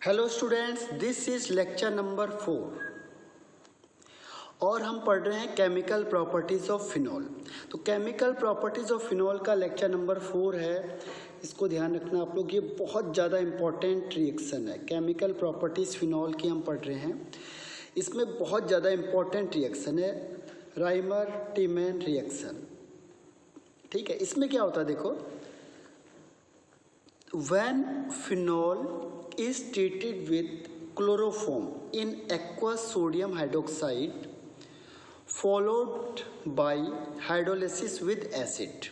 Hello students, this is lecture number 4 और हम पढ़ रहे हैं केमिकल प्रॉपर्टीज़ ऑफ फिनॉल। तो केमिकल प्रॉपर्टीज़ ऑफ फिनॉल का लेक्चर नंबर 4 है। इसको ध्यान रखना आप लोग, ये बहुत ज़्यादा इम्पॉर्टेंट रिएक्शन है। केमिकल प्रॉपर्टीज़ फिनॉल की हम पढ़ रहे हैं। इसमें बहुत ज़्यादा इम्पॉर्टेंट रिएक्शन है, राइमर टीमैन रिएक्शन। ठीक है, इसमें क्या होता है देखो, when phenol is treated with chloroform in aqueous sodium hydroxide followed by hydrolysis with acid,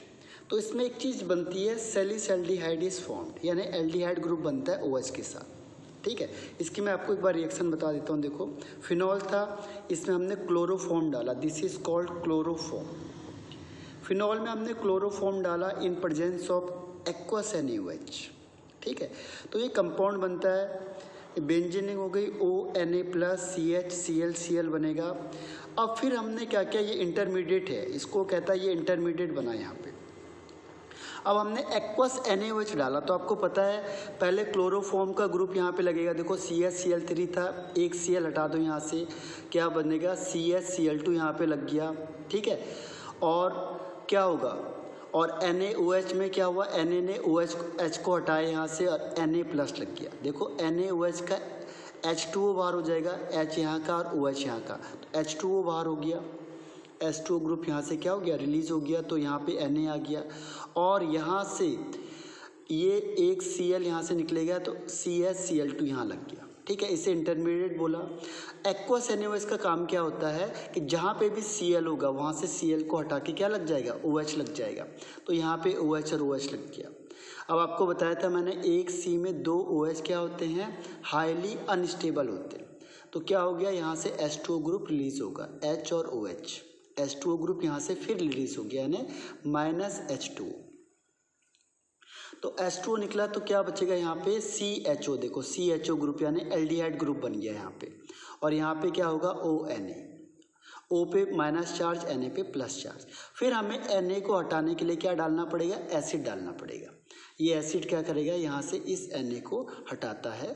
तो इसमें एक चीज़ बनती है, सैलिसल्डिहाइड इज फॉर्म्ड, यानी एल्डिहाइड ग्रुप बनता है OH के साथ। ठीक है, इसकी मैं आपको एक बार रिएक्शन बता देता हूँ। देखो, फिनॉल था, इसमें हमने क्लोरोफॉर्म डाला, this is called chloroform. Phenol में हमने क्लोरोफॉर्म डाला इन प्रेजेंस ऑफ एक्वस NaOH। ठीक है, तो ये कंपाउंड बनता है, बेंजीनिंग हो गई, ONa प्लस CHClCl बनेगा। अब फिर हमने क्या किया, ये इंटरमीडिएट है, इसको कहता है ये इंटरमीडिएट बना यहाँ पे। अब हमने एक्वस NaOH डाला, तो आपको पता है पहले क्लोरोफॉर्म का ग्रुप यहाँ पे लगेगा। देखो CHCl3 था, एक Cl हटा दो यहाँ से, क्या बनेगा CHCl2 यहाँ पे लग गया। ठीक है, और क्या होगा, और NaOH में क्या हुआ, Na ने OH को हटाया यहाँ से और Na प्लस लग गया। देखो NaOH का H2O बाहर हो जाएगा, H यहाँ का और OH यहाँ का, तो H2O बाहर हो गया, H2O ग्रुप यहाँ से क्या हो गया, रिलीज हो गया, तो यहाँ पे Na आ गया, और यहाँ से ये एक Cl यहाँ से निकलेगा, तो CHCl2 यहाँ लग गया। ठीक है, इसे इंटरमीडिएट बोला। एक्वस NaOH का काम क्या होता है कि जहाँ पे भी Cl होगा वहाँ से Cl को हटा के क्या लग जाएगा, OH लग जाएगा, तो यहाँ पे OH और OH लग गया। अब आपको बताया था मैंने, एक C में दो OH क्या होते हैं, हाईली अनस्टेबल होते हैं। तो क्या हो गया, यहाँ से H2O ग्रुप रिलीज होगा, H और OH, H2O ग्रुप यहाँ से फिर रिलीज हो गया, यानी -H2O। तो H2O निकला, तो क्या बचेगा यहाँ पे CHO। देखो CHO ग्रुप यानी एल्डिहाइड ग्रुप बन गया यहाँ पे, और यहाँ पे क्या होगा ONa, O पे माइनस चार्ज, Na पे प्लस चार्ज। फिर हमें Na को हटाने के लिए क्या डालना पड़ेगा, एसिड डालना पड़ेगा। ये एसिड क्या करेगा, यहाँ से इस Na को हटाता है,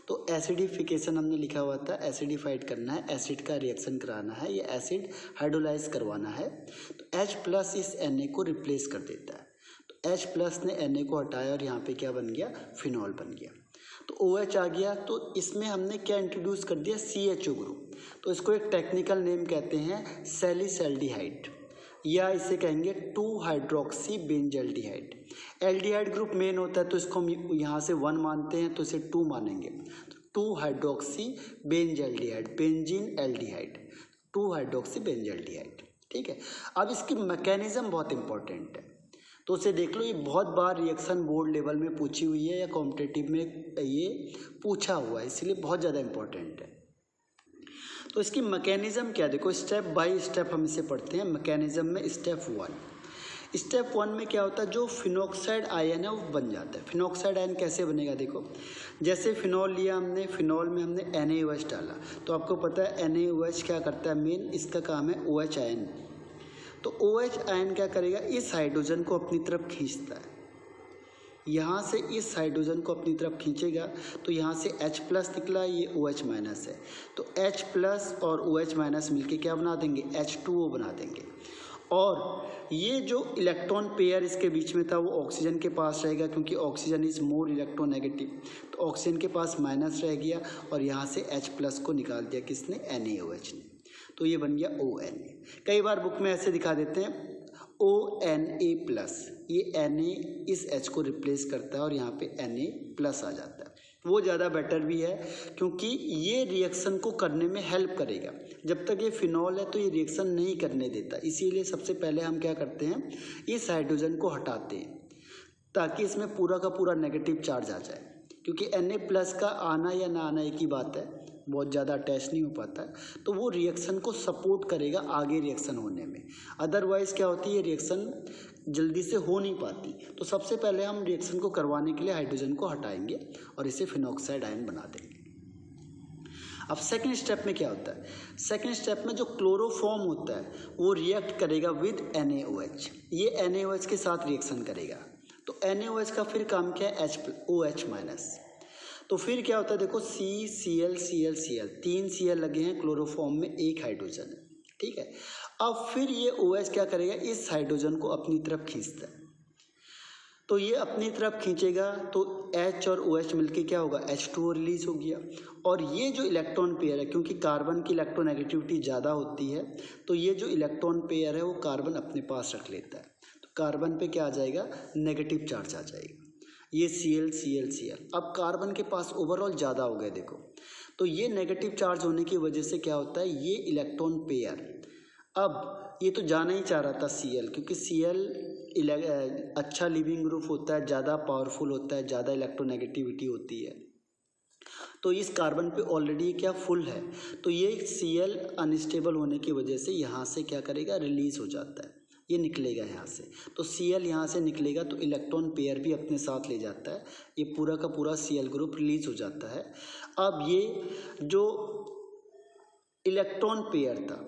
तो एसिडिफिकेशन हमने लिखा हुआ था, एसिडिफाइड करना है, एसिड का रिएक्शन कराना है, ये एसिड हाइड्रोलाइज करवाना है। तो H प्लस इस Na को रिप्लेस कर देता है, तो H प्लस ने Na को हटाया और यहाँ पे क्या बन गया, फिनॉल बन गया। तो OH आ गया, तो इसमें हमने क्या इंट्रोड्यूस कर दिया, CHO ग्रुप। तो इसको एक टेक्निकल नेम कहते हैं सैलिसल्डिहाइड, या इसे कहेंगे 2 hydroxy benzaldehyde. Aldehyde group main होता है, तो इसको हम यहाँ से 1 मानते हैं, तो इसे 2 मानेंगे, तो 2 hydroxy benzaldehyde, benzene aldehyde, 2 hydroxy benzaldehyde. ठीक है, अब इसकी मैकेनिज्म बहुत इंपॉर्टेंट है, तो उसे देख लो। ये बहुत बार रिएक्शन बोर्ड लेवल में पूछी हुई है या कॉम्पिटिटिव में ये पूछा हुआ है, इसलिए बहुत ज़्यादा इंपॉर्टेंट है। तो इसकी मैकेनिज्म क्या, देखो स्टेप बाय स्टेप हम इसे पढ़ते हैं। मैकेनिज्म में स्टेप 1 में क्या होता है, जो फिनॉक्साइड आयन है वो बन जाता है। फिनॉक्साइड आयन कैसे बनेगा, देखो जैसे फिनॉल लिया हमने, फिनॉल में हमने NaOH डाला, तो आपको पता है NaOH क्या करता है, मेन इसका काम है OH आयन। तो OH आयन क्या करेगा, इस हाइड्रोजन को अपनी तरफ खींचता है, यहाँ से इस हाइड्रोजन को अपनी तरफ खींचेगा, तो यहाँ से H प्लस निकला, ये OH माइनस है, तो H प्लस और OH माइनस मिलके क्या बना देंगे, H2O बना देंगे। और ये जो इलेक्ट्रॉन पेयर इसके बीच में था वो ऑक्सीजन के पास रहेगा, क्योंकि ऑक्सीजन इज मोर इलेक्ट्रोनेगेटिव, तो ऑक्सीजन के पास माइनस रह गया, और यहाँ से H प्लस को निकाल दिया किसने, NaOH ने, तो ये बन गया ONa। कई बार बुक में ऐसे दिखा देते हैं ONa प्लस, ये Na इस H को रिप्लेस करता है और यहाँ पे Na प्लस आ जाता है, वो ज़्यादा बेटर भी है, क्योंकि ये रिएक्शन को करने में हेल्प करेगा। जब तक ये फिनॉल है तो ये रिएक्शन नहीं करने देता, इसीलिए सबसे पहले हम क्या करते हैं, इस हाइड्रोजन को हटाते हैं, ताकि इसमें पूरा का पूरा नेगेटिव चार्ज आ जाए, क्योंकि Na प्लस का आना या ना आना एक ही बात है, बहुत ज़्यादा अटैच नहीं हो पाता है, तो वो रिएक्शन को सपोर्ट करेगा आगे रिएक्शन होने में। अदरवाइज़ क्या होती है, रिएक्शन जल्दी से हो नहीं पाती। तो सबसे पहले हम रिएक्शन को करवाने के लिए हाइड्रोजन को हटाएंगे और इसे फिनॉक्साइड आयन बना देंगे। अब सेकंड स्टेप में क्या होता है, सेकंड स्टेप में जो क्लोरोफॉर्म होता है वो रिएक्ट करेगा विद NaOH, ये NaOH के साथ रिएक्शन करेगा, तो NaOH का फिर काम क्या है, OH माइनस। तो फिर क्या होता है देखो, CCl तीन Cl लगे हैं क्लोरोफॉर्म में, एक हाइड्रोजन है, ठीक है। अब फिर ये OH क्या करेगा, इस हाइड्रोजन को अपनी तरफ खींचता है, तो ये अपनी तरफ खींचेगा तो H और OH मिलके क्या होगा, H2O रिलीज हो गया। और ये जो इलेक्ट्रॉन पेयर है, क्योंकि कार्बन की इलेक्ट्रोनेगेटिविटी ज़्यादा होती है, तो ये जो इलेक्ट्रॉन पेयर है वो कार्बन अपने पास रख लेता है, तो कार्बन पे क्या आ जाएगा, नेगेटिव चार्ज आ जाएगा, ये Cl। अब कार्बन के पास ओवरऑल ज़्यादा हो गया देखो, तो ये नेगेटिव चार्ज होने की वजह से क्या होता है, ये इलेक्ट्रॉन पेयर, अब ये तो जाना ही चाह रहा था Cl, क्योंकि Cl अच्छा लिविंग ग्रुप होता है, ज़्यादा पावरफुल होता है, ज़्यादा इलेक्ट्रोनेगेटिविटी होती है, तो इस कार्बन पे ऑलरेडी क्या फुल है, तो ये Cl अनस्टेबल होने की वजह से यहाँ से क्या करेगा, रिलीज हो जाता है, ये निकलेगा यहाँ से, तो Cl यहाँ से निकलेगा तो इलेक्ट्रॉन पेयर भी अपने साथ ले जाता है, ये पूरा का पूरा Cl ग्रुप रिलीज हो जाता है। अब ये जो इलेक्ट्रॉन पेयर था,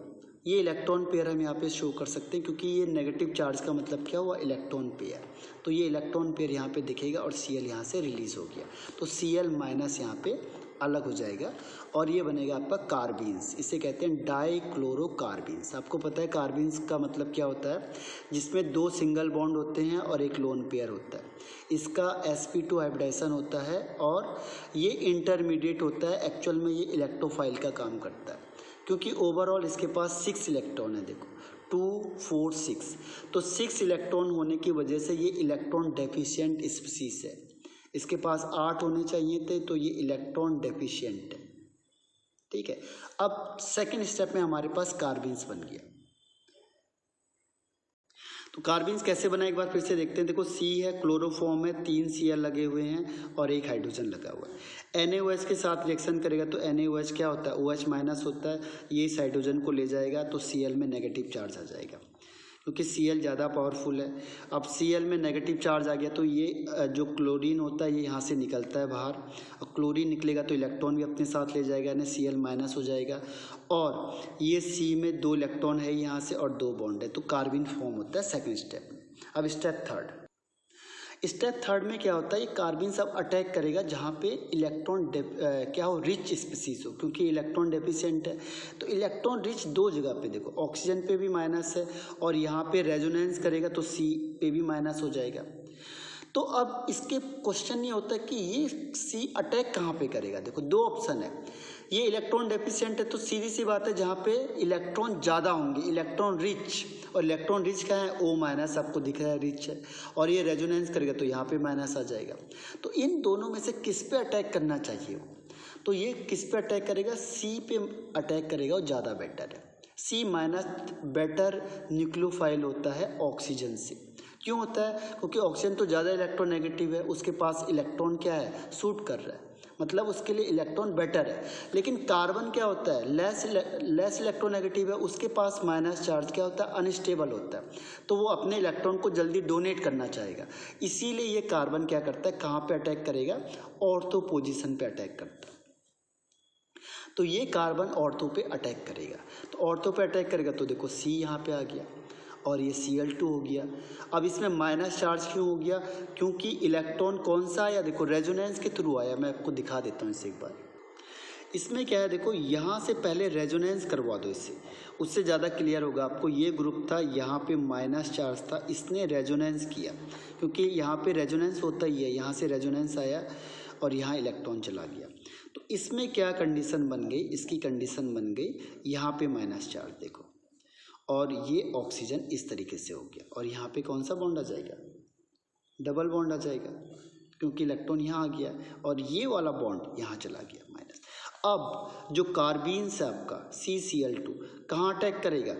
ये इलेक्ट्रॉन पेयर हम यहाँ पे शो कर सकते हैं, क्योंकि ये नेगेटिव चार्ज का मतलब क्या हुआ, इलेक्ट्रॉन पेयर, तो ये इलेक्ट्रॉन पेयर यहाँ पे दिखेगा और Cl यहाँ से रिलीज हो गया, तो Cl माइनस यहाँ पे अलग हो जाएगा और ये बनेगा आपका कार्बीन्स, इसे कहते हैं डाइक्लोरोकार्बीन्स। आपको पता है कार्बीन्स का मतलब क्या होता है, जिसमें 2 सिंगल बॉन्ड होते हैं और एक लोन पेयर होता है, इसका sp2 हाइब्रिडाइजेशन होता है और ये इंटरमीडिएट होता है, एक्चुअल में ये इलेक्ट्रोफाइल का काम करता है, क्योंकि ओवरऑल इसके पास 6 इलेक्ट्रॉन है, देखो 2 4 6, तो 6 इलेक्ट्रॉन होने की वजह से ये इलेक्ट्रॉन डेफिशिएंट स्पीसीज है, इसके पास 8 होने चाहिए थे, तो ये इलेक्ट्रॉन डेफिशिएंट है, ठीक है। अब सेकंड स्टेप में हमारे पास कार्बीन्स बन गया, तो कार्बीन्स कैसे बना एक बार फिर से देखते हैं। देखो C है, क्लोरोफॉर्म है, 3 Cl लगे हुए हैं और एक हाइड्रोजन लगा हुआ है, NaOH के साथ रिएक्शन करेगा तो NaOH क्या होता है, OH माइनस होता है, ये इस हाइड्रोजन को ले जाएगा तो Cl में नेगेटिव चार्ज आ जाएगा, क्योंकि Cl ज़्यादा पावरफुल है। अब Cl में नेगेटिव चार्ज आ गया तो ये जो क्लोरीन होता है ये यहाँ से निकलता है बाहर, और क्लोरीन निकलेगा तो इलेक्ट्रॉन भी अपने साथ ले जाएगा, यानी Cl माइनस हो जाएगा, और ये C में 2 इलेक्ट्रॉन है यहाँ से और 2 बॉन्ड है, तो कार्बन फॉर्म होता है सेकेंड स्टेप में। अब स्टेप थर्ड में क्या होता है, ये कार्बन सब अटैक करेगा जहाँ पे इलेक्ट्रॉन क्या हो, रिच स्पीसीज हो, क्योंकि इलेक्ट्रॉन डेफिशिएंट है, तो इलेक्ट्रॉन रिच 2 जगह पे देखो, ऑक्सीजन पे भी माइनस है और यहाँ पे रेजोनेंस करेगा तो C पे भी माइनस हो जाएगा। तो अब इसके क्वेश्चन ये होता है कि ये C अटैक कहाँ पे करेगा, देखो 2 ऑप्शन है, ये इलेक्ट्रॉन डेफिशिएंट है तो सीधी सी बात है जहाँ पे इलेक्ट्रॉन ज़्यादा होंगे, इलेक्ट्रॉन रिच, और इलेक्ट्रॉन रिच क्या है, O माइनस, आपको दिख रहा है रिच है, और ये रेजोनेंस करेगा तो यहाँ पे माइनस आ जाएगा। तो इन दोनों में से किस पे अटैक करना चाहिए, तो ये किस पे अटैक करेगा, C पे अटैक करेगा, और ज़्यादा बेटर है। C माइनस बेटर न्यूक्लियोफाइल होता है ऑक्सीजन से, क्यों होता है, क्योंकि ऑक्सीजन तो ज़्यादा इलेक्ट्रोनेगेटिव है, उसके पास इलेक्ट्रॉन क्या है, सूट कर रहा है, मतलब उसके लिए इलेक्ट्रॉन बेटर है। लेकिन कार्बन क्या होता है, लेस इलेक्ट्रोनेगेटिव है, उसके पास माइनस चार्ज क्या होता है, अनस्टेबल होता है, तो वो अपने इलेक्ट्रॉन को जल्दी डोनेट करना चाहेगा, इसीलिए ये कार्बन क्या करता है, कहाँ पे अटैक करेगा, ऑर्थो पोजीशन पे अटैक करता है। तो ये कार्बन ऑर्थो पे अटैक करेगा, तो ऑर्थो पे अटैक करेगा तो देखो C यहाँ पे आ गया और ये Cl2 हो गया। अब इसमें माइनस चार्ज क्यों हो गया, क्योंकि इलेक्ट्रॉन कौन सा आया, देखो रेजोनेंस के थ्रू आया, मैं आपको दिखा देता हूँ इसे एक बार। इसमें क्या है, देखो यहाँ से पहले रेजोनेंस करवा दो इससे, उससे ज़्यादा क्लियर होगा आपको। ये ग्रुप था, यहाँ पे माइनस चार्ज था, इसने रेजोनेंस किया, क्योंकि यहाँ पे रेजोनेंस होता ही है, यहाँ से रेजोनेंस आया और यहाँ इलेक्ट्रॉन चला गया। तो इसमें क्या कंडीशन बन गई, इसकी कंडीशन बन गई यहाँ पे माइनस चार्ज देखो, और ये ऑक्सीजन इस तरीके से हो गया, और यहाँ पे कौन सा बॉन्ड आ जाएगा, डबल बॉन्ड आ जाएगा, क्योंकि इलेक्ट्रॉन यहाँ आ गया और ये वाला बॉन्ड यहाँ चला गया माइनस। अब जो कार्बीन्स है आपका CCl2 कहाँ अटैक करेगा,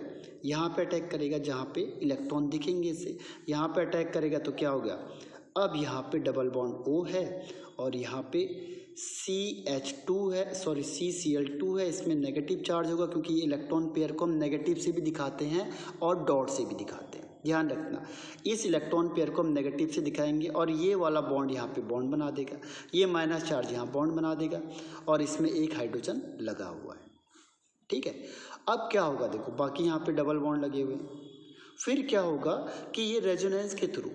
यहाँ पे अटैक करेगा जहाँ पे इलेक्ट्रॉन दिखेंगे इसे, यहाँ पे अटैक करेगा तो क्या होगा, अब यहाँ पे डबल बॉन्ड O है और यहाँ पे CH2 है, सॉरी CCl2 है, इसमें नेगेटिव चार्ज होगा, क्योंकि ये इलेक्ट्रॉन पेयर को हम नेगेटिव से भी दिखाते हैं और डॉट से भी दिखाते हैं, ध्यान रखना, इस इलेक्ट्रॉन पेयर को हम नेगेटिव से दिखाएंगे और ये वाला बॉन्ड यहाँ पे बॉन्ड बना देगा, ये माइनस चार्ज यहाँ बॉन्ड बना देगा और इसमें एक हाइड्रोजन लगा हुआ है, ठीक है। अब क्या होगा, देखो बाकी यहाँ पे डबल बॉन्ड लगे हुए हैं, फिर क्या होगा कि ये रेजोनेंस के थ्रू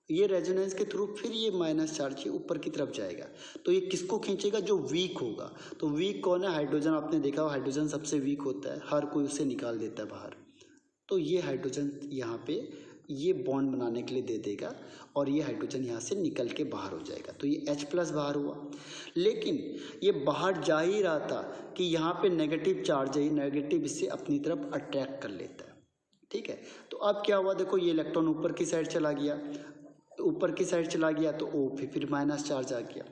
ये रेजोनेंस के थ्रू फिर ये माइनस चार्ज ये ऊपर की तरफ जाएगा, तो ये किसको खींचेगा, जो वीक होगा। तो वीक कौन है, हाइड्रोजन। आपने देखा हो हाइड्रोजन सबसे वीक होता है, हर कोई उसे निकाल देता है बाहर। तो ये हाइड्रोजन यहाँ पे ये बॉन्ड बनाने के लिए दे देगा और ये हाइड्रोजन यहाँ से निकल के बाहर हो जाएगा। तो ये H+ बाहर हुआ, लेकिन ये बाहर जा ही रहा था कि यहाँ पे नेगेटिव चार्ज है, नेगेटिव इससे अपनी तरफ अट्रैक्ट कर लेता है। ठीक है, तो अब क्या हुआ, देखो ये इलेक्ट्रॉन ऊपर की साइड चला गया, ऊपर की साइड चला गया तो O पे फिर माइनस चार्ज आ गया।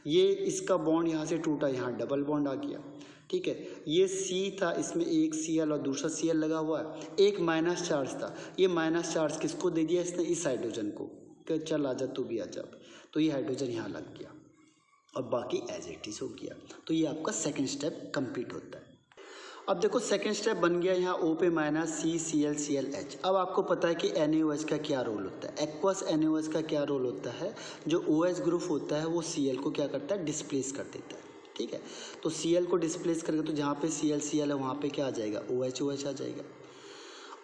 ये इसका बॉन्ड यहाँ से टूटा, यहाँ डबल बॉन्ड आ गया। ठीक है, ये C था, इसमें एक Cl और दूसरा Cl लगा हुआ है, एक माइनस चार्ज था। ये माइनस चार्ज किसको दे दिया इसने, इस हाइड्रोजन को, कि चल आजा तू भी आजा। तो ये हाइड्रोजन यहाँ लग गया और बाकी एज इट इज हो गया। तो ये आपका सेकेंड स्टेप कंप्लीट होता है। अब देखो सेकेंड स्टेप बन गया यहाँ O पे माइनस CCl अब आपको पता है कि NaOH का क्या रोल होता है। एक्वस NaOH का क्या रोल होता है, जो OH ग्रुप होता है वो Cl को क्या करता है, डिस्प्लेस कर देता है। ठीक है, तो Cl को डिस्प्लेस करके तो जहाँ पे Cl है वहाँ पे क्या आ जाएगा, OH आ जाएगा।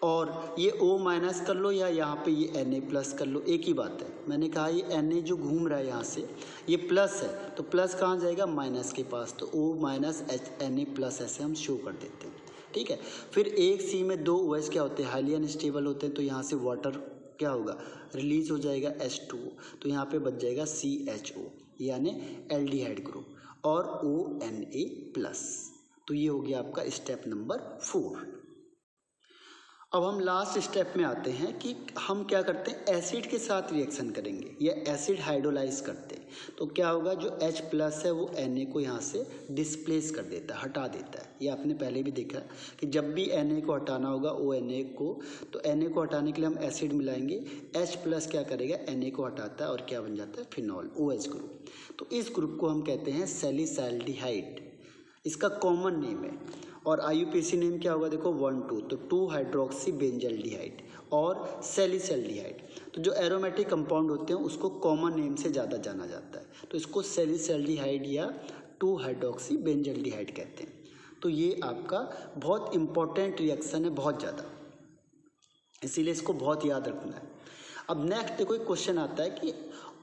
और ये O माइनस कर लो या यहाँ पे ये Na+ कर लो, एक ही बात है। मैंने कहा ये Na जो घूम रहा है यहाँ से ये प्लस है, तो प्लस कहाँ जाएगा, माइनस के पास, तो O माइनस Na+ ऐसे हम शो कर देते हैं। ठीक है, फिर एक C में 2 OH क्या होते हैं, हाईली अनस्टेबल होते हैं, तो यहाँ से वाटर क्या होगा, रिलीज हो जाएगा H2O, तो यहाँ पे बच जाएगा CHO यानी एल्डिहाइड ग्रुप और ONA+। तो ये हो गया आपका स्टेप नंबर 4। अब हम लास्ट स्टेप में आते हैं कि हम क्या करते हैं, एसिड के साथ रिएक्शन करेंगे या एसिड हाइड्रोलाइज करते हैं। तो क्या होगा, जो H+ है वो Na को यहाँ से डिस्प्लेस कर देता है, हटा देता है। ये आपने पहले भी देखा कि जब भी Na को हटाना होगा ONA को, तो Na को हटाने के लिए हम एसिड मिलाएंगे, H+ क्या करेगा, Na को हटाता है और क्या बन जाता है, फिनॉल, OH ग्रुप। तो इस ग्रुप को हम कहते हैं सैलिसैल्डिहाइड, इसका कॉमन नेम है। और IUPAC नेम क्या होगा, देखो 1 2, तो 2 हाइड्रोक्सी बेंजल्डिहाइड और सैलिसैल्डिहाइड। तो जो एरोमेटिक कंपाउंड होते हैं उसको कॉमन नेम से ज़्यादा जाना जाता है, तो इसको सैलिसैल्डिहाइड या 2 हाइड्रोक्सी बेंजल्डिहाइड कहते हैं। तो ये आपका बहुत इंपॉर्टेंट रिएक्शन है, बहुत ज़्यादा, इसीलिए इसको बहुत याद रखना है। अब नेक्स्ट देखो एक क्वेश्चन आता है कि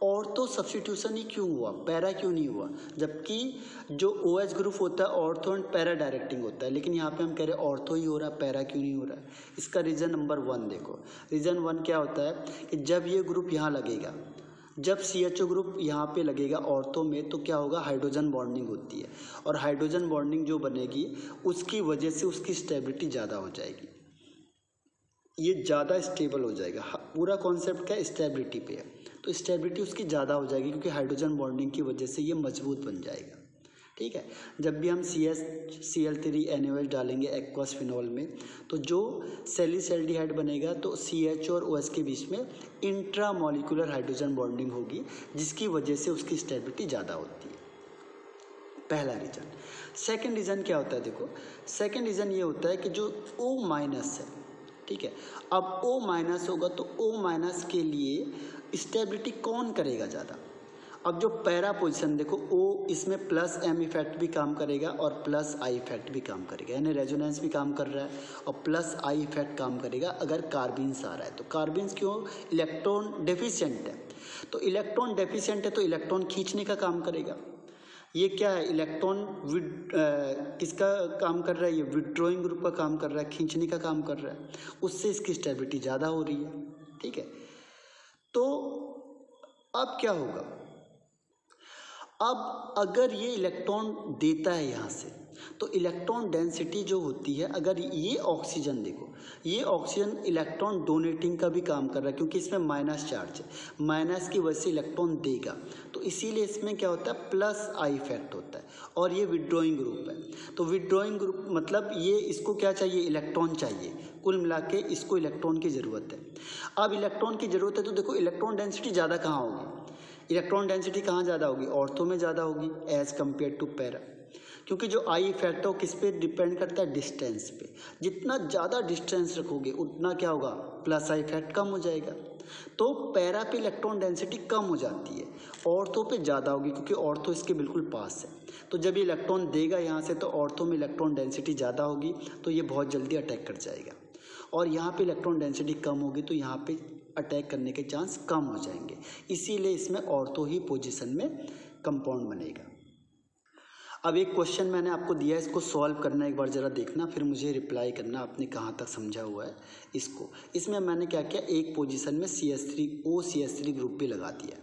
ऑर्थो सब्स्टिट्यूशन ही क्यों हुआ, पैरा क्यों नहीं हुआ, जबकि जो OH ग्रुप होता है ऑर्थो एंड पैरा डायरेक्टिंग होता है, लेकिन यहाँ पे हम कह रहे हैं ऑर्थो ही हो रहा है, पैरा क्यों नहीं हो रहा है। इसका रीज़न नंबर 1 देखो, रीज़न 1 क्या होता है कि जब ये ग्रुप यहाँ लगेगा, जब CHO ग्रुप यहाँ पे लगेगा ऑर्थो में, तो क्या होगा, हाइड्रोजन बॉन्डिंग होती है, और हाइड्रोजन बॉन्डिंग जो बनेगी उसकी वजह से उसकी स्टेबिलिटी ज़्यादा हो जाएगी, ये ज़्यादा स्टेबल हो जाएगा। पूरा कॉन्सेप्ट क्या है, स्टेबिलिटी पे है, तो स्टेबिलिटी उसकी ज़्यादा हो जाएगी क्योंकि हाइड्रोजन बॉन्डिंग की वजह से ये मजबूत बन जाएगा। ठीक है, जब भी हम CH3NaOH डालेंगे एक्वस फिनॉल में, तो जो सैलिसैल्डिहाइड बनेगा तो CH और OH के बीच में इंट्रामॉलिक्यूलर हाइड्रोजन बॉन्डिंग होगी, जिसकी वजह से उसकी स्टेबिलिटी ज़्यादा होती है। पहला रीज़न। सेकेंड रीज़न क्या होता है, देखो सेकेंड रीज़न ये होता है कि जो O- है, ठीक है, अब O- होगा तो O- के लिए स्टेबिलिटी कौन करेगा ज़्यादा। अब जो पैरा पोजीशन देखो, O इसमें +M इफेक्ट भी काम करेगा और +I इफेक्ट भी काम करेगा, यानी रेजोनेंस भी काम कर रहा है और +I इफेक्ट काम करेगा अगर कार्बिन्स आ रहा है। तो कार्बिन्स क्यों, इलेक्ट्रॉन डेफिशिएंट है, तो इलेक्ट्रॉन डेफिशिएंट है तो इलेक्ट्रॉन खींचने का काम करेगा। ये क्या है, इलेक्ट्रॉन किसका काम कर रहा है, ये विड्रॉइंग ग्रुप का काम कर रहा है, खींचने का काम कर रहा है, उससे इसकी स्टेबिलिटी ज़्यादा हो रही है। ठीक है, तो अब क्या होगा, अब अगर ये इलेक्ट्रॉन देता है यहाँ से, तो इलेक्ट्रॉन डेंसिटी जो होती है, अगर ये ऑक्सीजन देखो, ये ऑक्सीजन इलेक्ट्रॉन डोनेटिंग का भी काम कर रहा है क्योंकि इसमें माइनस चार्ज है, माइनस की वजह से इलेक्ट्रॉन देगा, तो इसीलिए इसमें क्या होता है, +I इफेक्ट होता है। और ये विड्रॉइंग ग्रुप है, तो विड्रॉइंग ग्रुप मतलब ये इसको क्या चाहिए, इलेक्ट्रॉन चाहिए, कुल मिला के इसको इलेक्ट्रॉन की ज़रूरत है। अब इलेक्ट्रॉन की ज़रूरत है तो देखो इलेक्ट्रॉन डेंसिटी ज़्यादा कहाँ होगी, इलेक्ट्रॉन डेंसिटी कहाँ ज़्यादा होगी, ऑर्थो में ज़्यादा होगी एज़ कम्पेयर टू पैरा, क्योंकि जो I इफेक्ट है वो किस पे डिपेंड करता है, डिस्टेंस पे। जितना ज़्यादा डिस्टेंस रखोगे उतना क्या होगा, +I इफेक्ट कम हो जाएगा। तो पैरा पे इलेक्ट्रॉन डेंसिटी कम हो जाती है, ऑर्थो पे ज़्यादा होगी क्योंकि ऑर्थो इसके बिल्कुल पास है। तो जब ये इलेक्ट्रॉन देगा यहाँ से तो ऑर्थो में इलेक्ट्रॉन डेंसिटी ज़्यादा होगी, तो ये बहुत जल्दी अटैक कर जाएगा, और यहाँ पे इलेक्ट्रॉन डेंसिटी कम होगी तो यहाँ पे अटैक करने के चांस कम हो जाएंगे, इसीलिए इसमें ऑर्थो ही पोजीशन में कंपाउंड बनेगा। अब एक क्वेश्चन मैंने आपको दिया है, इसको सॉल्व करना, एक बार ज़रा देखना, फिर मुझे रिप्लाई करना आपने कहाँ तक समझा हुआ है इसको। इसमें मैंने क्या किया, एक पोजीशन में CH3O CH3 ग्रुप भी लगा दिया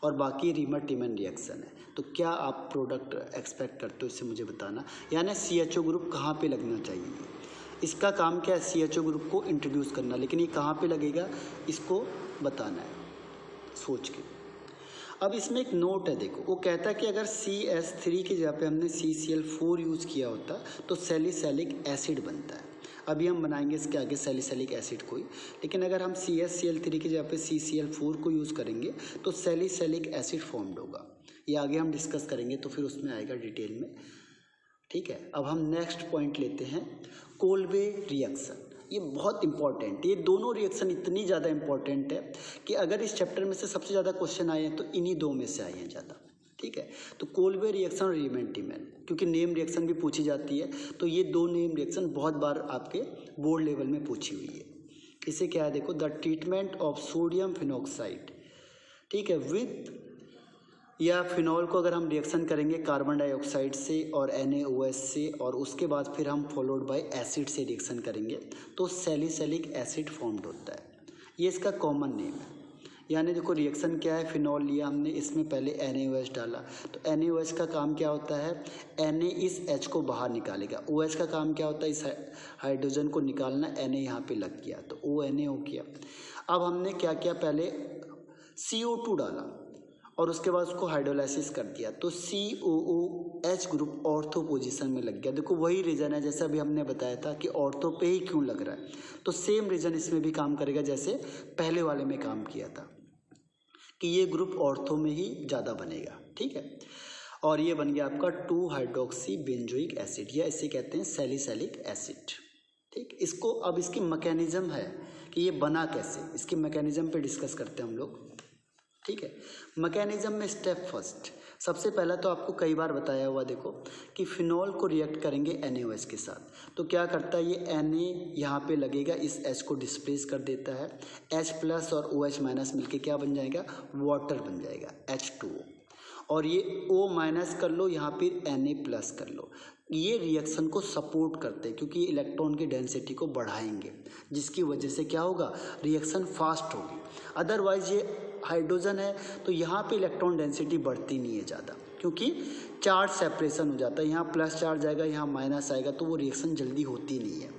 और बाकी रीमर टीमन रिएक्शन है। तो क्या आप प्रोडक्ट एक्सपेक्ट करते हो इससे मुझे बताना, यानी CHO ग्रुप कहाँ पे लगना चाहिए। इसका काम क्या है, CHO ग्रुप को इंट्रोड्यूस करना, लेकिन ये कहाँ पे लगेगा इसको बताना है सोच के। अब इसमें एक नोट है, देखो वो कहता है कि अगर CH3 की जगह पे हमने CCl4 यूज़ किया होता तो सैलिसिलिक एसिड बनता है। अभी हम बनाएंगे इसके आगे सैलिसिलिक एसिड कोई, लेकिन अगर हम CH3 की जगह पे CCl4 को यूज़ करेंगे तो सैलिसिलिक एसिड फॉर्म्ड होगा। ये आगे हम डिस्कस करेंगे तो फिर उसमें आएगा डिटेल में, ठीक है। अब हम नेक्स्ट पॉइंट लेते हैं, कोल्बे रिएक्शन। ये बहुत इंपॉर्टेंट, ये दोनों रिएक्शन इतनी ज़्यादा इंपॉर्टेंट है कि अगर इस चैप्टर में से सबसे ज़्यादा क्वेश्चन आए हैं तो इन्हीं दो में से आए हैं ज़्यादा, ठीक है। तो कोल्बे रिएक्शन और रीमैन टीमैन, क्योंकि नेम रिएक्शन भी पूछी जाती है तो ये दो नेम रिएक्शन बहुत बार आपके बोर्ड लेवल में पूछी हुई है। इसे क्या है, देखो, the treatment of sodium phenoxide, ठीक है, विथ या फिनॉल को अगर हम रिएक्शन करेंगे कार्बन डाइऑक्साइड से और NaOH से, और उसके बाद फिर हम फॉलोड बाय एसिड से रिएक्शन करेंगे तो सैलिसिलिक एसिड फॉर्म्ड होता है। ये इसका कॉमन नेम है। यानी देखो रिएक्शन क्या है, फिनॉल लिया हमने, इसमें पहले NaOH डाला, तो NaOH का काम क्या होता है, Na इस H को बाहर निकालेगा, OH का काम क्या होता है, इस हाइड्रोजन को निकालना, Na यहाँ पे लग गया तो ONa हो गया। अब हमने क्या किया, पहले CO2 डाला और उसके बाद उसको हाइड्रोलाइसिस कर दिया तो COOH ग्रुप ऑर्थो पोजीशन में लग गया। देखो वही रीज़न है जैसे अभी हमने बताया था कि ऑर्थो पे ही क्यों लग रहा है, तो सेम रीज़न इसमें भी काम करेगा जैसे पहले वाले में काम किया था कि ये ग्रुप ऑर्थो में ही ज़्यादा बनेगा, ठीक है। और ये बन गया आपका 2 हाइड्रोक्सी बेंजोइक एसिड, या इसे कहते हैं सैलिसिलिक एसिड, ठीक। इसको अब इसकी मैकेनिज्म है कि ये बना कैसे, इसकी मैकेनिज्म पे डिस्कस करते हैं हम लोग, ठीक है। मैकेनिज्म में स्टेप फर्स्ट, सबसे पहला तो आपको कई बार बताया हुआ, देखो कि फिनॉल को रिएक्ट करेंगे NaOH के साथ तो क्या करता है, ये Na यहाँ पे लगेगा, इस H को डिस्प्लेस कर देता है, H प्लस और OH माइनस मिलके क्या बन जाएगा, वाटर बन जाएगा H2O, और ये O माइनस कर लो, यहाँ पर Na प्लस कर लो। ये रिएक्शन को सपोर्ट करते हैं क्योंकि इलेक्ट्रॉन की डेंसिटी को बढ़ाएंगे, जिसकी वजह से क्या होगा, रिएक्शन फास्ट होगी। अदरवाइज ये हाइड्रोजन है तो यहाँ पे इलेक्ट्रॉन डेंसिटी बढ़ती नहीं है ज़्यादा, क्योंकि चार्ज सेपरेशन हो जाता है, यहाँ प्लस चार्ज आएगा, यहाँ माइनस आएगा, तो वो रिएक्शन जल्दी होती नहीं है।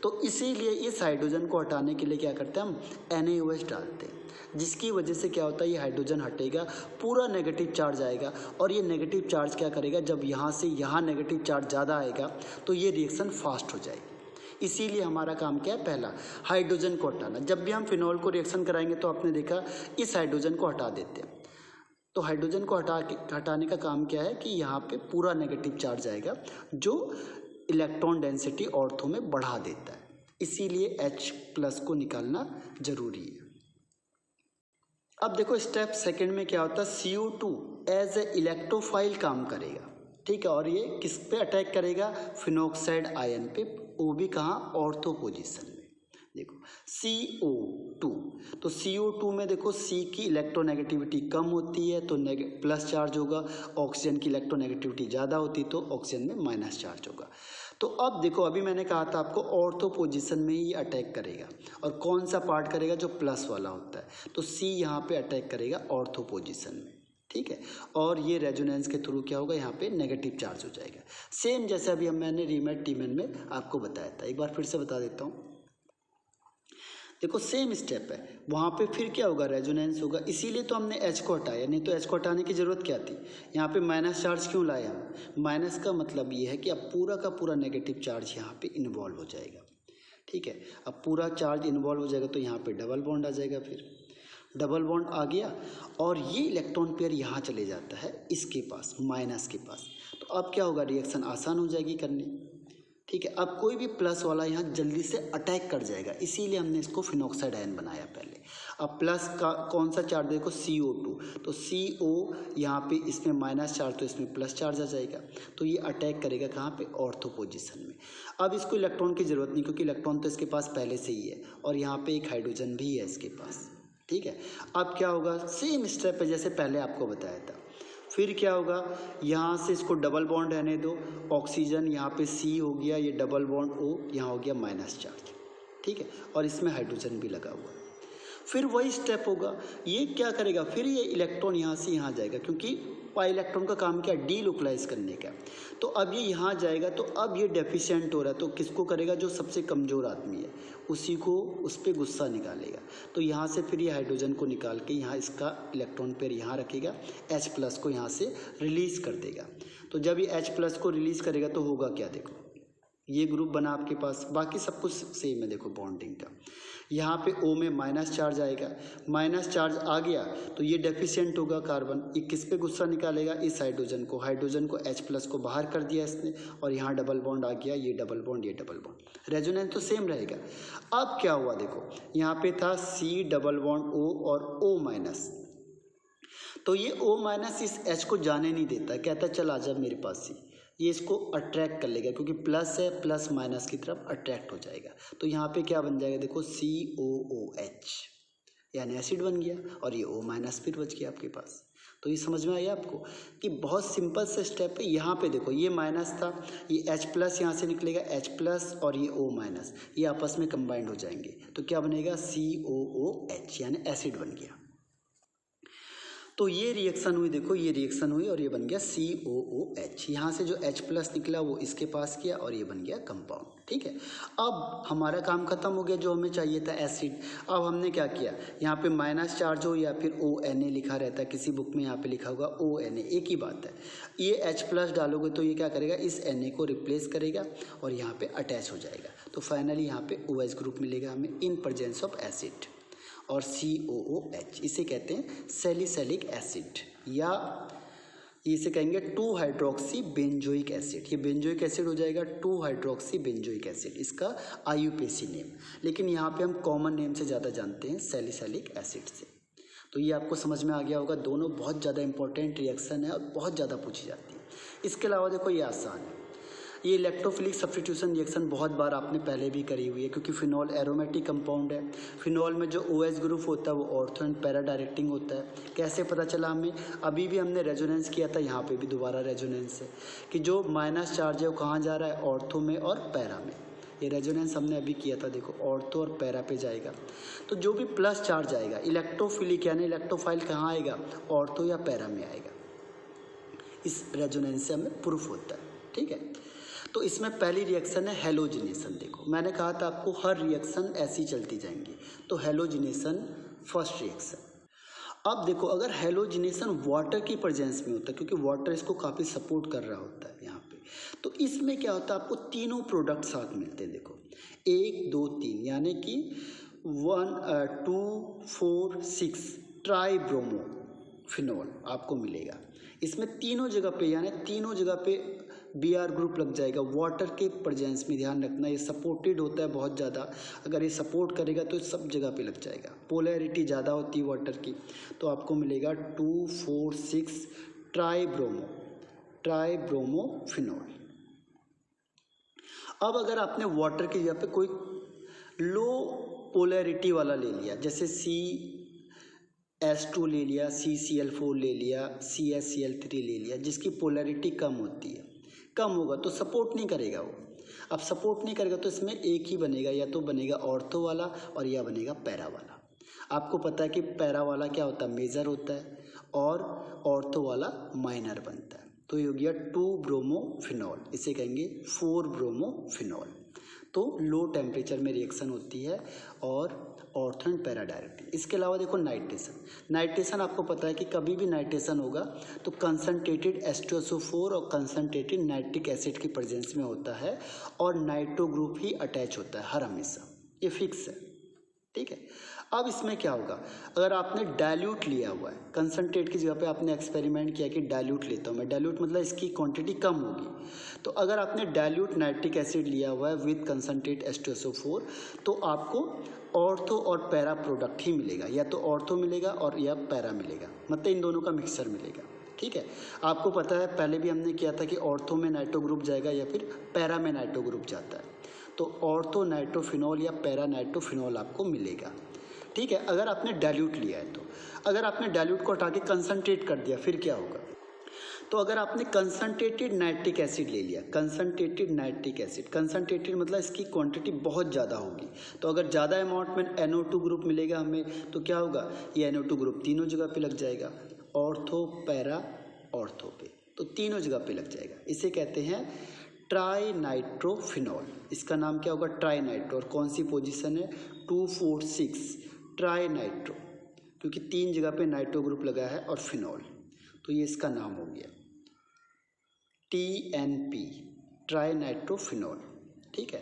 तो इसीलिए इस हाइड्रोजन को हटाने के लिए क्या करते हैं, हम NaOH डालते हैं, जिसकी वजह से क्या होता है, ये हाइड्रोजन हटेगा, पूरा नेगेटिव चार्ज आएगा, और ये नेगेटिव चार्ज क्या करेगा, जब यहाँ से यहाँ नेगेटिव चार्ज ज़्यादा आएगा तो ये रिएक्शन फास्ट हो जाएगी। इसीलिए हमारा काम क्या है, पहला हाइड्रोजन को हटाना। जब भी हम फिनॉल को रिएक्शन कराएंगे तो आपने देखा इस हाइड्रोजन को हटा देते हैं, तो हाइड्रोजन को हटाने का काम क्या है कि यहाँ पे पूरा नेगेटिव चार्ज आएगा जो इलेक्ट्रॉन डेंसिटी ऑर्थो में बढ़ा देता है, इसीलिए H प्लस को निकालना जरूरी है। अब देखो स्टेप सेकंड में क्या होता है, CO2 एज ए इलेक्ट्रोफाइल काम करेगा, ठीक है, और ये किस पे अटैक करेगा, फिनॉक्साइड आयन पे, वो भी कहाँ, ऑर्थो पोजीशन में। देखो CO2, तो CO2 में देखो C की इलेक्ट्रोनेगेटिविटी कम होती है तो प्लस चार्ज होगा, ऑक्सीजन की इलेक्ट्रोनेगेटिविटी ज़्यादा होती तो ऑक्सीजन में माइनस चार्ज होगा। तो अब देखो अभी मैंने कहा था आपको ऑर्थो पोजीशन में ही अटैक करेगा, और कौन सा पार्ट करेगा, जो प्लस वाला होता है, तो C यहाँ पे अटैक करेगा ऑर्थो पोजीशन में, ठीक है। और ये रेजोनेंस के थ्रू क्या होगा, यहाँ पे नेगेटिव चार्ज हो जाएगा, सेम जैसे अभी मैंने रीमैन टीमैन में आपको बताया था। एक बार फिर से बता देता हूँ, देखो सेम स्टेप है, वहाँ पे फिर क्या होगा, रेजोनेंस होगा, इसीलिए तो हमने H को हटाया, नहीं तो H को हटाने की ज़रूरत क्या थी, यहाँ पे माइनस चार्ज क्यों लाए हम, माइनस का मतलब ये है कि अब पूरा का पूरा नेगेटिव चार्ज यहाँ पे इन्वॉल्व हो जाएगा, ठीक है। अब पूरा चार्ज इन्वॉल्व हो जाएगा तो यहाँ पे डबल बॉन्ड आ जाएगा, फिर डबल बॉन्ड आ गया और ये इलेक्ट्रॉन पेयर यहाँ चले जाता है इसके पास, माइनस के पास, तो अब क्या होगा, रिएक्शन आसान हो जाएगी करनी, ठीक है। अब कोई भी प्लस वाला यहाँ जल्दी से अटैक कर जाएगा, इसीलिए हमने इसको फिनॉक्साइड आयन बनाया पहले। अब प्लस का कौन सा चार्ज, देखो CO2, तो CO यहाँ पे इसमें माइनस चार्ज तो इसमें प्लस चार्ज आ जाएगा, तो ये अटैक करेगा कहाँ पे, ऑर्थो पोजीशन में। अब इसको इलेक्ट्रॉन की ज़रूरत नहीं क्योंकि इलेक्ट्रॉन तो इसके पास पहले से ही है, और यहाँ पे एक हाइड्रोजन भी है इसके पास, ठीक है। अब क्या होगा, सेम स्टेप है जैसे पहले आपको बताया था। फिर क्या होगा, यहाँ से इसको डबल बॉन्ड रहने दो, ऑक्सीजन यहाँ पे C हो गया, ये डबल बॉन्ड O यहाँ हो गया माइनस चार्ज, ठीक है, और इसमें हाइड्रोजन भी लगा हुआ है। फिर वही स्टेप होगा, ये क्या करेगा, फिर ये इलेक्ट्रॉन यहाँ से यहाँ जाएगा, क्योंकि पाई इलेक्ट्रॉन का काम क्या, डीलोकलाइज करने का। तो अब ये यहाँ जाएगा, तो अब ये डेफिशिएंट हो रहा है, तो किसको करेगा, जो सबसे कमज़ोर आदमी है उसी को, उस पर गुस्सा निकालेगा। तो यहाँ से फिर ये हाइड्रोजन को निकाल के यहाँ इसका इलेक्ट्रॉन पेयर यहाँ रखेगा, H+ को यहाँ से रिलीज़ कर देगा। तो जब ये H+ को रिलीज़ करेगा तो होगा क्या, देखो ये ग्रुप बना आपके पास, बाकी सब कुछ सेम है। देखो बॉन्डिंग का, यहाँ पे O में माइनस चार्ज आएगा, माइनस चार्ज आ गया तो ये डेफिशिएंट होगा कार्बन, ये किस पे गुस्सा निकालेगा, इस हाइड्रोजन को, हाइड्रोजन को H+ को बाहर कर दिया इसने, और यहाँ डबल बॉन्ड आ गया, ये डबल बॉन्ड, ये डबल बॉन्ड, रेजोनेंस तो सेम रहेगा। अब क्या हुआ, देखो यहाँ पे था C डबल बॉन्ड O और O-, तो ये O- इस H को जाने नहीं देता, कहता चल आ जा मेरे पास ही, ये इसको अट्रैक्ट कर लेगा, क्योंकि प्लस है, प्लस माइनस की तरफ अट्रैक्ट हो जाएगा। तो यहाँ पे क्या बन जाएगा, देखो COOH, यानी एसिड बन गया, और ये O- फिर बच गया आपके पास। तो ये समझ में आया आपको कि बहुत सिंपल से स्टेप है। यहाँ पे देखो ये माइनस था, ये H+ यहाँ से निकलेगा, H+ और ये O-, ये आपस में कंबाइंड हो जाएंगे, तो क्या बनेगा, COOH, यानी एसिड बन गया। तो ये रिएक्शन हुई, देखो ये रिएक्शन हुई और ये बन गया COOH। यहाँ से जो H+ निकला वो इसके पास किया और ये बन गया कंपाउंड, ठीक है। अब हमारा काम खत्म हो गया, जो हमें चाहिए था एसिड। अब हमने क्या किया, यहाँ पे माइनस चार्ज हो या फिर ONA लिखा रहता है, किसी बुक में यहाँ पे लिखा होगा ONA, एक ही बात है। ये H+ डालोगे तो ये क्या करेगा, इस Na को रिप्लेस करेगा और यहाँ पे अटैच हो जाएगा। तो फाइनली यहाँ पे OH ग्रुप मिलेगा हमें इन प्रेजेंस ऑफ एसिड, और COOH, इसे कहते हैं सैलिसिलिक एसिड, या इसे कहेंगे 2 हाइड्रोक्सी बेंजोइक एसिड। ये बेंजोइक एसिड हो जाएगा 2 हाइड्रोक्सी बेंजोइक एसिड, इसका IUPAC नेम, लेकिन यहाँ पे हम कॉमन नेम से ज़्यादा जानते हैं सैलिसिलिक एसिड से। तो ये आपको समझ में आ गया होगा, दोनों बहुत ज़्यादा इंपॉर्टेंट रिएक्शन है और बहुत ज़्यादा पूछी जाती है। इसके अलावा देखो ये आसान है, ये इलेक्ट्रोफिलिक सब्स्टिट्यूशन रिएक्शन बहुत बार आपने पहले भी करी हुई है, क्योंकि फिनॉल एरोमेटिक कंपाउंड है। फिनॉल में जो OH ग्रुप होता है वो ऑर्थो एंड पैरा डायरेक्टिंग होता है। कैसे पता चला हमें, अभी भी हमने रेजोनेंस किया था, यहाँ पे भी दोबारा रेजोनेंस है कि जो माइनस चार्ज है वो कहाँ जा रहा है, ऑर्थो में और पैरा में। ये रेजोनेंस हमने अभी किया था, देखो ऑर्थो और पैरा पे जाएगा, तो जो भी प्लस चार्ज आएगा इलेक्ट्रोफिलिक यानी इलेक्ट्रोफाइल कहाँ आएगा, ऑर्थो या पैरा में आएगा। इस रेजोनेंस से हमें प्रूफ होता है, ठीक है। तो इसमें पहली रिएक्शन है हेलोजिनेशन। देखो मैंने कहा था आपको हर रिएक्शन ऐसी चलती जाएंगी, तो हेलोजिनेशन फर्स्ट रिएक्शन। अब देखो अगर हेलोजिनेशन वाटर की प्रेजेंस में होता है, क्योंकि वाटर इसको काफ़ी सपोर्ट कर रहा होता है यहाँ पे, तो इसमें क्या होता है, आपको तीनों प्रोडक्ट साथ मिलते हैं। देखो 1 2 3 यानी कि 1 2 4 6 ट्राइब्रोमो फिनॉल आपको मिलेगा। इसमें तीनों जगह पे यानी तीनों जगह पे Br ग्रुप लग जाएगा वाटर के प्रेजेंस में। ध्यान रखना ये सपोर्टेड होता है बहुत ज़्यादा, अगर ये सपोर्ट करेगा तो सब जगह पे लग जाएगा। पोलैरिटी ज़्यादा होती है वाटर की, तो आपको मिलेगा 2 4 6 ट्राइब्रोमो फिनॉल। अब अगर आपने वाटर की जगह पे कोई लो पोलैरिटी वाला ले लिया, जैसे CH2 ले लिया, CCl4 ले लिया, CHCl3 ले लिया, जिसकी पोलैरिटी कम होती है, कम होगा तो सपोर्ट नहीं करेगा वो। अब सपोर्ट नहीं करेगा तो इसमें एक ही बनेगा, या तो बनेगा ऑर्थो वाला और या बनेगा पैरा वाला। आपको पता है कि पैरा वाला क्या होता है, मेजर होता है, और ऑर्थो वाला माइनर बनता है। तो ये हो गया 2 ब्रोमोफिनॉल, इसे कहेंगे 4 ब्रोमोफिनॉल। तो लो टेम्परेचर में रिएक्शन होती है और ऑर्थो एंड पैरा डायरेक्टिंग। इसके अलावा देखो नाइट्रेशन। नाइट्रेशन आपको पता है कि कभी भी नाइट्रेशन होगा तो कंसनट्रेटेड H2SO4 और कंसनट्रेटेड नाइट्रिक एसिड की प्रेजेंस में होता है, और नाइट्रो ग्रुप ही अटैच होता है हर हमेशा, ये फिक्स है, ठीक है। अब इसमें क्या होगा, अगर आपने डाइल्यूट लिया हुआ है, कंसनट्रेट की जगह पे आपने एक्सपेरिमेंट किया कि डाइल्यूट लेता हूँ मैं, डाइल्यूट मतलब इसकी क्वांटिटी कम होगी, तो अगर आपने डाइल्यूट नाइट्रिक एसिड लिया हुआ है विद कंसनट्रेट H2SO4 तो आपको ऑर्थो और पैरा प्रोडक्ट ही मिलेगा, या तो ऑर्थो मिलेगा और या पैरा मिलेगा, मतलब इन दोनों का मिक्सचर मिलेगा, ठीक है। आपको पता है पहले भी हमने किया था कि ऑर्थो में नाइट्रो ग्रुप जाएगा या फिर पैरा में नाइट्रो ग्रुप जाता है, तो ऑर्थो नाइट्रोफिनॉल या पैरा नाइट्रोफिनॉल आपको मिलेगा। ठीक है। अगर आपने डाइल्यूट लिया है तो, अगर आपने डाइल्यूट को हटा के कंसंट्रेट कर दिया फिर क्या होगा? तो अगर आपने कंसंट्रेटेड नाइट्रिक एसिड ले लिया, कंसंट्रेटेड नाइट्रिक एसिड, कंसंट्रेटेड मतलब इसकी क्वांटिटी बहुत ज़्यादा होगी, तो अगर ज़्यादा अमाउंट में NO2 ग्रुप मिलेगा हमें, तो क्या होगा? ये NO2 ग्रुप तीनों जगह पे लग जाएगा, ऑर्थो, पैरा, ऑर्थो पे, तो तीनों जगह पे लग जाएगा। इसे कहते हैं ट्राई नाइट्रोफिनॉल। इसका नाम क्या होगा? Tri nitro. और कौन सी पोजीशन है? 2, 4, 6, ट्राई नाइट्रो, क्योंकि 3 जगह पे नाइट्रो ग्रुप लगा है और फिनॉल, तो ये इसका नाम हो गया TNP, ट्राई नाइट्रोफिनॉल। ठीक है,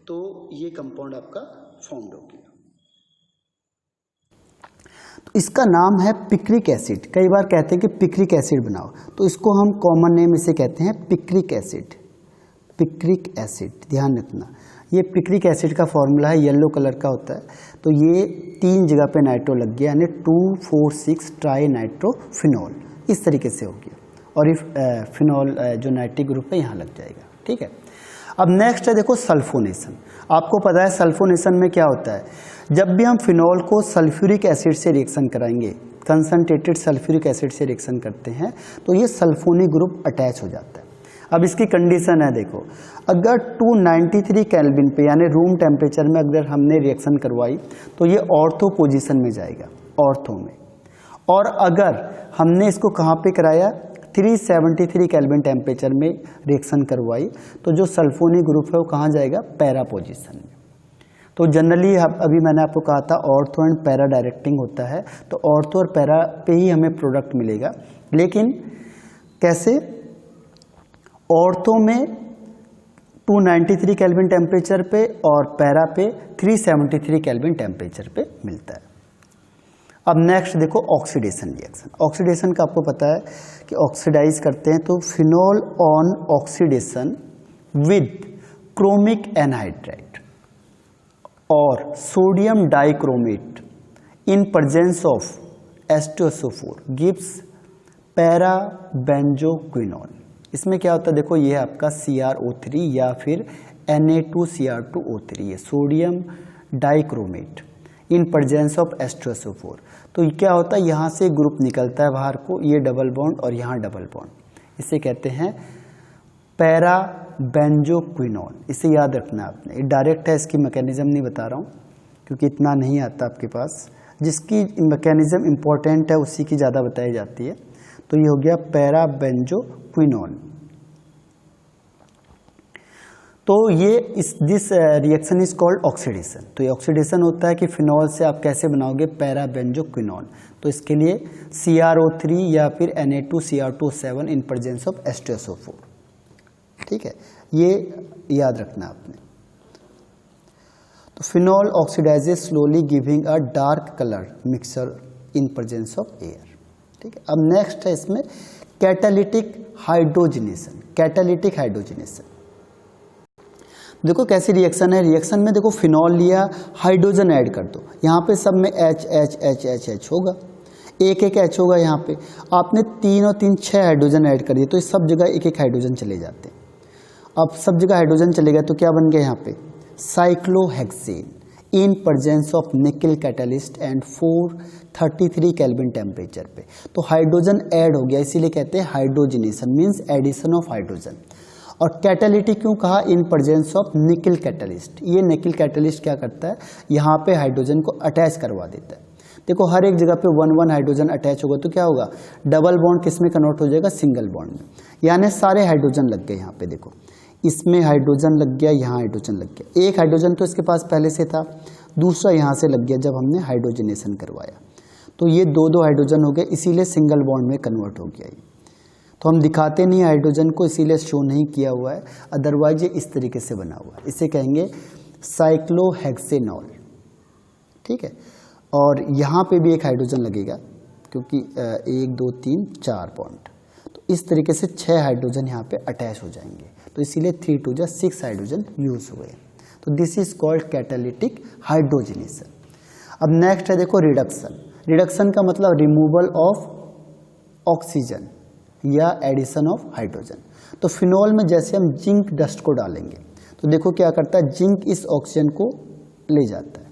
तो ये कंपाउंड आपका फॉर्म्ड हो गया। तो इसका नाम है पिक्रिक एसिड। कई बार कहते हैं कि पिक्रिक एसिड बनाओ, तो इसको हम कॉमन नेम इसे कहते हैं पिक्रिक एसिड। पिक्रिक एसिड, ध्यान रखना, ये पिक्रिक एसिड का फॉर्मूला है, येलो कलर का होता है। तो ये 3 जगह पे नाइट्रो लग गया, यानी 2, 4, 6 ट्राई नाइट्रोफिनॉल, इस तरीके से हो गया। और इफ फिनॉल जो नाइट्रिक ग्रुप है यहाँ लग जाएगा। ठीक है, अब नेक्स्ट है देखो सल्फोनेशन। आपको पता है सल्फोनेशन में क्या होता है? जब भी हम फिनॉल को सल्फ्यूरिक एसिड से रिएक्शन कराएंगे, कंसंट्रेटेड सल्फ्यूरिक एसिड से रिएक्शन करते हैं, तो ये सल्फोनिक ग्रुप अटैच हो जाता है। अब इसकी कंडीशन है देखो, अगर 293 केल्विन पे यानी रूम टेम्परेचर में अगर हमने रिएक्शन करवाई तो ये ऑर्थो पोजीशन में जाएगा, ऑर्थो में। और अगर हमने इसको कहाँ पे कराया? 373 केल्विन टेम्परेचर में रिएक्शन करवाई, तो जो सल्फोनिक ग्रुप है वो कहाँ जाएगा? पैरा पोजीशन में। तो जनरली अभी मैंने आपको कहा था ऑर्थो एंड पैरा डायरेक्टिंग होता है, तो ऑर्थो और पैरा पे ही हमें प्रोडक्ट मिलेगा। लेकिन कैसे? ऑर्थो में 293 केल्विन टेम्परेचर पे और पैरा पे 373 केल्विन टेम्परेचर पे मिलता है। अब नेक्स्ट देखो ऑक्सीडेशन रिएक्शन। ऑक्सीडेशन का आपको पता है कि ऑक्सीडाइज करते हैं, तो phenol on oxidation with chromic anhydride और sodium dichromate in presence of H2SO4 gives para benzoquinone. इसमें क्या होता है देखो, ये है आपका CrO3 या फिर Na2Cr2O3, ये sodium dichromate in presence of H2SO4। तो क्या होता है, यहाँ से ग्रुप निकलता है बाहर को, ये डबल बॉन्ड और यहाँ डबल बॉन्ड, इसे कहते हैं पैरा बेंजोक्विनोन। इसे याद रखना आपने, ये डायरेक्ट है, इसकी मैकेनिज्म नहीं बता रहा हूँ क्योंकि इतना नहीं आता आपके पास। जिसकी मैकेनिज्म इंपॉर्टेंट है उसी की ज़्यादा बताई जाती है। तो ये हो गया पैरा बेंजोक्विनोन। तो ये this reaction is called oxidation. तो ये ऑक्सीडेशन होता है कि फिनॉल से आप कैसे बनाओगे? Para benzoquinone. तो इसके लिए CrO3 या फिर Na2Cr2O7 in presence of H2SO4। ठीक है, ये याद रखना आपने। तो phenol oxidises slowly giving a dark colour mixture in presence of air. ठीक है, अब नेक्स्ट है इसमें कैटालिटिक हाइड्रोजनेशन। कैटालिटिक हाइड्रोजनेशन देखो कैसी रिएक्शन है। रिएक्शन में देखो फिनॉल लिया, हाइड्रोजन ऐड कर दो, यहाँ पे सब में H होगा, एक H होगा। यहाँ पे आपने 3 और 3 6 हाइड्रोजन ऐड कर दिए, तो इस सब जगह एक हाइड्रोजन चले जाते हैं। अब सब जगह हाइड्रोजन चले गए तो क्या बन गया? यहाँ पे cyclohexane in presence of nickel catalyst and 433 kelvin temperature पे। तो हाइड्रोजन ऐड हो गया, इसीलिए कहते हैं hydrogenation, means addition of hydrogen. और कैटालिटिक क्यों कहा? In presence of nickel catalyst. ये निकल कैटलिस्ट क्या करता है? यहाँ पे हाइड्रोजन को अटैच करवा देता है। देखो हर एक जगह पे 1 हाइड्रोजन अटैच होगा तो क्या होगा? डबल बॉन्ड किस में कन्वर्ट हो जाएगा? सिंगल बॉन्ड में। यानी सारे हाइड्रोजन लग गए। यहाँ पे देखो इसमें हाइड्रोजन लग गया, यहाँ हाइड्रोजन लग गया। एक हाइड्रोजन तो इसके पास पहले से था, दूसरा यहाँ से लग गया जब हमने हाइड्रोजनेशन करवाया। तो ये 2 हाइड्रोजन हो गए, इसीलिए सिंगल बॉन्ड में कन्वर्ट हो गया। तो हम दिखाते नहीं हाइड्रोजन को, इसीलिए शो नहीं किया हुआ है, अदरवाइज ये इस तरीके से बना हुआ है। इसे कहेंगे साइक्लोहेक्सेनॉल। ठीक है, और यहाँ पे भी एक हाइड्रोजन लगेगा क्योंकि 1 2 3 4 बॉन्ड। तो इस तरीके से 6 हाइड्रोजन यहाँ पे अटैच हो जाएंगे, तो इसीलिए 3 2 6 हाइड्रोजन यूज हुए। तो this is called catalytic hydrogenation. अब नेक्स्ट है देखो रिडक्शन। रिडक्शन का मतलब रिमूवल ऑफ ऑक्सीजन या एडिशन ऑफ हाइड्रोजन। तो फिनॉल में जैसे हम जिंक डस्ट को डालेंगे तो देखो क्या करता है, जिंक इस ऑक्सीजन को ले जाता है।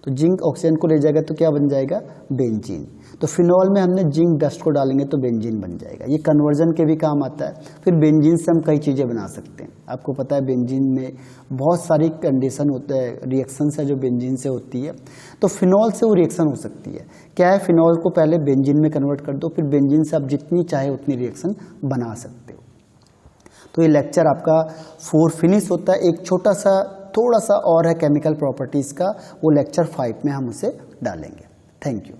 तो जिंक ऑक्सीजन को ले जाएगा तो क्या बन जाएगा, बेंजीन। तो फिनॉल में हमने जिंक डस्ट को डालेंगे तो बेंजीन बन जाएगा। ये कन्वर्जन के भी काम आता है। फिर बेंजीन से हम कई चीज़ें बना सकते हैं। आपको पता है बेंजीन में बहुत सारी कंडीशन होते हैं, रिएक्शंस है जो बेंजीन से होती है। तो फिनॉल से वो रिएक्शन हो सकती है। क्या है, फिनॉल को पहले बेंजीन में कन्वर्ट कर दो, फिर बेंजीन से आप जितनी चाहे उतनी रिएक्शन बना सकते हो। तो ये लेक्चर आपका 4 फिनिश होता है। एक छोटा सा थोड़ा सा और है केमिकल प्रॉपर्टीज़ का, वो लेक्चर 5 में हम उसे डालेंगे। Thank you.